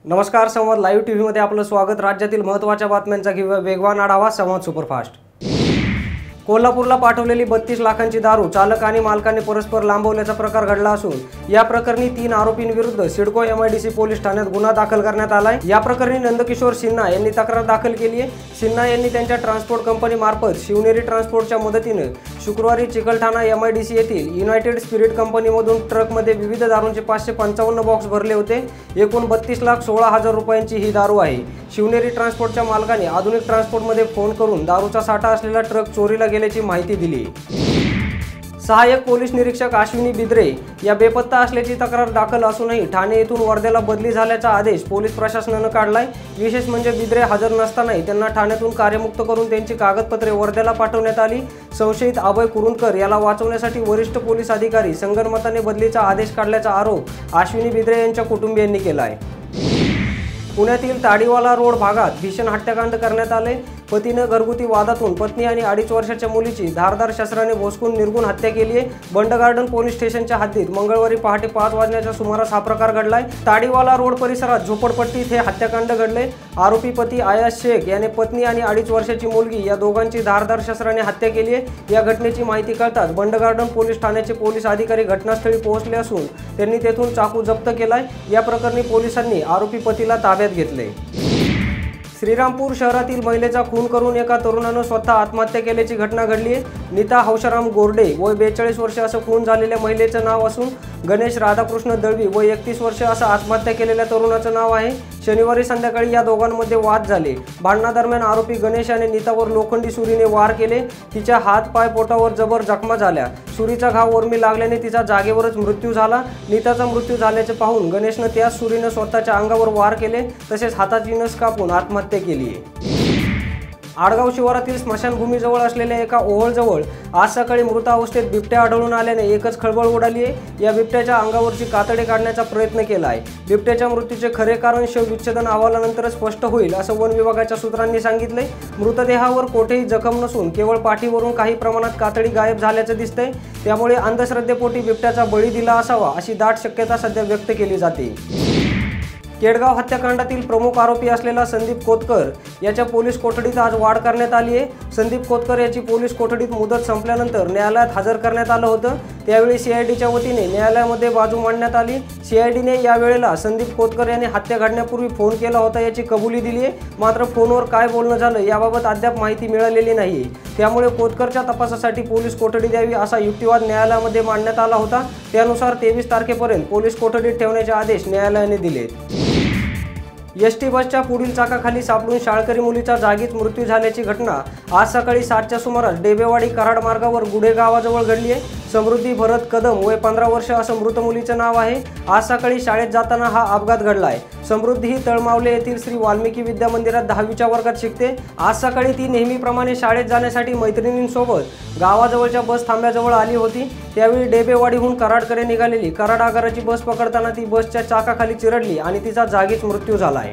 नमस्कार, संवाद लाईव्ह टीव्हीमध्ये आपलं स्वागत। राज्यातील महत्त्वाच्या बातम्यांचा वेगवान आढावा संवाद सुपरफास्ट। कोल्हापूरला पाठवलेली 32 लाखांची दारू चालक आणि मालकाने परस्पर लांबवल्याचा प्रकार घडला असून या प्रकरणी 3 आरोपींविरुद्ध सिडको MIDC पोलीस ठाण्यात गुन्हा दाखल करण्यात आलाय। या प्रकरणी नंदकिशोर सिन्हा यांनी तक्रार दाखल केली आहे। सिन्हा यांनी त्यांच्या ट्रान्सपोर्ट कंपनी मार्फत शिवनेरी ट्रान्सपोर्टच्या मदतीने शुक्रवारी चिकलठाणा MIDC येथील युनायटेड स्पिरिट कंपनीमधून ट्रकमध्ये विविध दारूंचे 555 बॉक्स भरले होते। एकूण 32,16,000 रुपयांची ही दारू आहे। शिवनेरी ट्रान्सपोर्टच्या मालकाने आधुनिक ट्रान्सपोर्टमध्ये फोन करून दारूचा साठा असलेला ट्रक चोरीला गेल्याची माहिती दिली। सहाय्यक पोलीस निरीक्षक अश्विनी बिद्रे या बेपत्ता असल्याची तक्रार दाखल असूनही ठाणे येथून वर्ध्याला बदली झाल्याचा आदेश पोलीस प्रशासनाने काढलाय। विशेष म्हणजे बिद्रे हजर नसतानाही त्यांना ठाण्यातून कार्यमुक्त करून त्यांची कागदपत्रे वर्ध्याला पाठवण्यात आली। संशयित अभय कुरुंदकर याला वाचवण्यासाठी वरिष्ठ पोलीस अधिकारी संगनमताने बदलीचा आदेश काढल्याचा आरोप अश्विनी बिद्रे यांच्या कुटुंबियांनी केला आहे। पुण्यातील ताडीवाला रोड भागात भीषण हत्याकांड करण्यात आले। पतीने घरगुती वादातून पत्नी आणि 2.5 वर्षाच्या मुलीची धारदार शस्त्राने भोसकून निर्गुण हत्या केली आहे। बंड गार्डन पोलीस स्टेशनच्या हद्दीत मंगळवारी पहाटे 5 वाजण्याच्या सुमारास हा प्रकार घडलाय। ताडीवाला रोड परिसरात झोपडपट्टीत हे हत्याकांड घडले। आरोपी पती आयाज शेख याने पत्नी आणि 2.5 वर्षाची मुलगी या दोघांची धारदार शस्त्राने हत्या केली आहे। या घटनेची माहिती कळताच बंड गार्डन पोलीस ठाण्याचे पोलीस अधिकारी घटनास्थळी पोहोचले असून त्यांनी तेथून चाकू जप्त केलाय। या प्रकरणी पोलिसांनी आरोपी पतीला ताब्यात घेतले। श्रीरामपूर शहरातील महिलेचा खून करून एका तरुणाने स्वतः आत्महत्या केल्याची घटना घडली आहे। नीता हौशराम गोरडे वय 42 वर्ष असं खून झालेल्या महिलेचं नाव असून गणेश राधाकृष्ण दळवी वय 31 वर्ष असं आत्महत्या केलेल्या तरुणाचं नाव आहे। शनिवारी संध्याकाळी या दोघांमध्ये वाद झाले। भांडणादरम्यान आरोपी गणेश याने नीतावर लोखंडी सुरीने वार केले। तिच्या हात पाय पोटावर जबर जखमा झाल्या। सुरीचा घाव उर्मी लागल्याने तिचा जागेवरच मृत्यू झाला। नीताचा मृत्यू झाल्याचे पाहून गणेशने त्याच सुरीने स्वतःच्या अंगावर वार केले तसेच हाताची नस कापून आत्महत्या केली आहे। आडगाव शिवारातील स्मशानभूमीजवळ असलेल्या एका ओहळजवळ आज सकाळी मृत अवस्थेत बिबट्या आढळून आल्याने एकच खळबळ उडाली आहे। या बिबट्याच्या अंगावरची कातडे काढण्याचा प्रयत्न केला आहे। बिबट्याच्या मृत्यूचे खरे कारण शवविच्छेदन अहवालानंतर स्पष्ट होईल असं वन विभागाच्या सूत्रांनी सांगितले। मृतदेहावर कोठेही जखम नसून केवळ पाठीवरून काही प्रमाणात कातडी गायब झाल्याचं दिसतंय। त्यामुळे अंधश्रद्धेपोटी बिबट्याचा बळी दिला असावा अशी दाट शक्यता सध्या व्यक्त केली जाते। केडगाव हत्याकांडातील प्रमुख आरोपी असलेला संदीप कोतकर याच्या पोलीस कोठडीत आज वाढ करण्यात आली आहे। संदीप कोतकर याची पोलीस कोठडीत मुदत संपल्यानंतर न्यायालयात हजर करण्यात आलं होतं। त्यावेळी CIDच्या वतीने न्यायालयामध्ये बाजू मांडण्यात आली। CIDने यावेळेला संदीप कोतकर याने हत्या घडण्यापूर्वी फोन केला होता याची कबुली दिली आहे। मात्र फोनवर काय बोलणं झालं याबाबत अद्याप माहिती मिळालेली नाही। त्यामुळे कोतकरच्या तपासासाठी पोलीस कोठडी द्यावी असा युक्तिवाद न्यायालयामध्ये मांडण्यात आला होता। त्यानुसार 23 तारखेपर्यंत पोलीस कोठडीत ठेवण्याचे आदेश न्यायालयाने दिलेत। ST बसच्या पुढील चाकाखाली सापडून शाळकरी मुलीचा जागीच मृत्यू झाल्याची घटना आज सकाळी 7च्या सुमारास डेबेवाडी कराड मार्गावर गुढे गावाजवळ घडली आहे। समृद्धी भरत कदम वय 15 वर्ष असं मृत मुलीचं नाव आहे। आज सकाळी शाळेत जाताना हा अपघात घडला आहे। समृद्धी ही तळमावले येथील श्री वाल्मिकी विद्या मंदिरात 10वीच्या वर्गात शिकते। आज सकाळी ती नेहमीप्रमाणे शाळेत जाण्यासाठी मैत्रिणींसोबत गावाजवळच्या बस थांब्याजवळ आली होती। त्यावेळी डेबेवाडीहून कराडकडे निघालेली कराड आगाराची बस पकडताना ती बसच्या चाकाखाली चिरडली आणि तिचा जागीच मृत्यू झाला आहे।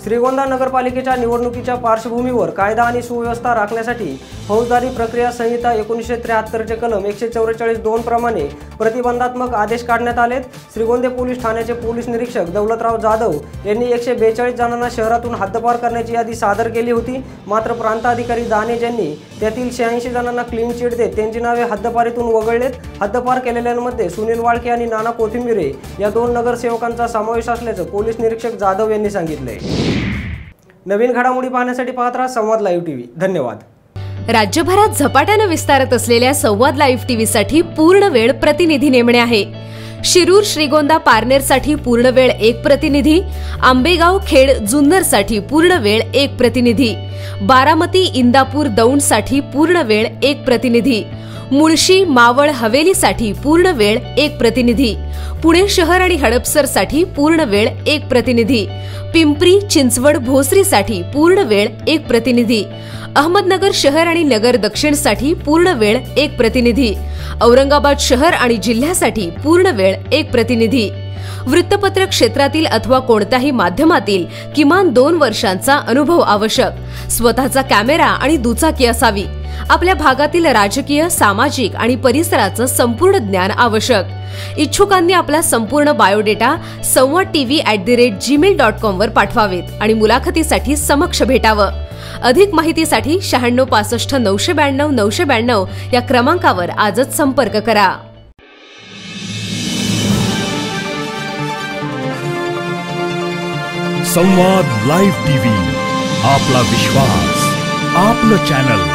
श्रीगोंदा नगरपालिकेच्या निवडणुकीच्या पार्श्वभूमीवर कायदा आणि सुव्यवस्था राखण्यासाठी फौजदारी प्रक्रिया संहिता 1973 कलम 144(2) प्रमाणे प्रतिबंधात्मक आदेश काढण्यात आलेत। श्रीगोंदे पोलीस ठाण्याचे पोलीस निरीक्षक दौलतराव जाधव यांनी 142 जणांना शहरातून हद्दपार करण्याची यादी सादर केली होती। मात्र प्रांत अधिकारी दानेज यांनी त्यातील 86 जणांना क्लीन चिट देत त्यांची नावे हद्दपारीतून वगळलेत। हद्दपार केलेल्यांमध्ये सुनील वाळके आणि नाना कोथिंबिरे या 2 नगरसेवकांचा समावेश असल्याचं पोलीस निरीक्षक जाधव यांनी सांगितले। नवीन घडामोडी पाहण्यासाठी पाहत राहा संवाद लाईव्ह टीव्ही। धन्यवाद। राज्यभरात झपाट्याने विस्तारत असलेल्या संवाद लाईव्ह टीव्ही साठी पूर्ण वेळ प्रतिनिधी नेमणे आहे। शिरूर श्रीगोंदा पारनेर साठी पूर्ण वेळ 1 प्रतिनिधी, आंबेगाव खेड जुन्नर साठी पूर्ण वेळ 1 प्रतिनिधी, बारामती इंदापूर दौंड साठी पूर्ण वेळ 1 प्रतिनिधी, मुळशी मावळ हवेली साठी पूर्ण वेळ 1 प्रतिनिधी, पुणे शहर आणि हडपसर साठी पूर्ण वेळ 1 प्रतिनिधी, पिंपरी चिंचवड भोसरी साठी पूर्ण वेळ 1 प्रतिनिधी, अहमदनगर शहर आणि नगर दक्षिण साठी पूर्ण वेळ 1 प्रतिनिधी, औरंगाबाद शहर आणि जिल्ह्यासाठी पूर्ण वेळ 1 प्रतिनिधी, वृत्तपत्र क्षेत्रातील अथवा कोणत्याही माध्यमातील किमान 2 वर्षांचा अनुभव आवश्यक, स्वतःचा कॅमेरा आणि दुचाकी असावी, आपल्या भागातील राजकीय, सामाजिक आणि परिसराचं संपूर्ण ज्ञान आवश्यक। इच्छुकांनी आपला संपूर्ण बायोडेटा संवादtv@gmail.com वर पाठवावेत आणि मुलाखतीसाठी समक्ष भेटावं। अधिक माहितीसाठी 96 65 992 992 या क्रमांकावर आजच संपर्क करा। संवाद लाईव्ह टीव्ही, आपला विश्वास, आपलं चॅनल।